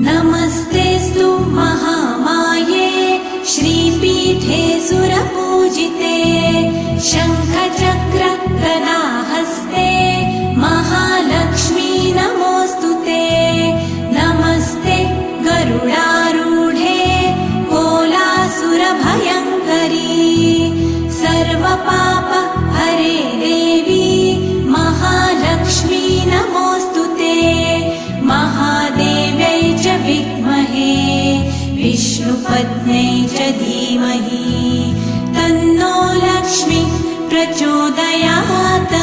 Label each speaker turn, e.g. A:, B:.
A: नमस्तेऽस्तु महामाये श्रीपीठे सुरपूजिते शङ्खचक्र गदाहस्ते महालक्ष्मी नमोऽस्तुते। नमस्ते गरुडारूढे कोलासुरभयङ्करी सर्वपाप हरे देवी महालक्ष्मी नमोऽस्तुते। महादेव्यै च विद्महे विष्णुपत्न्यै च धीमहि तन्नो लक्ष्मी प्रचोदयात्।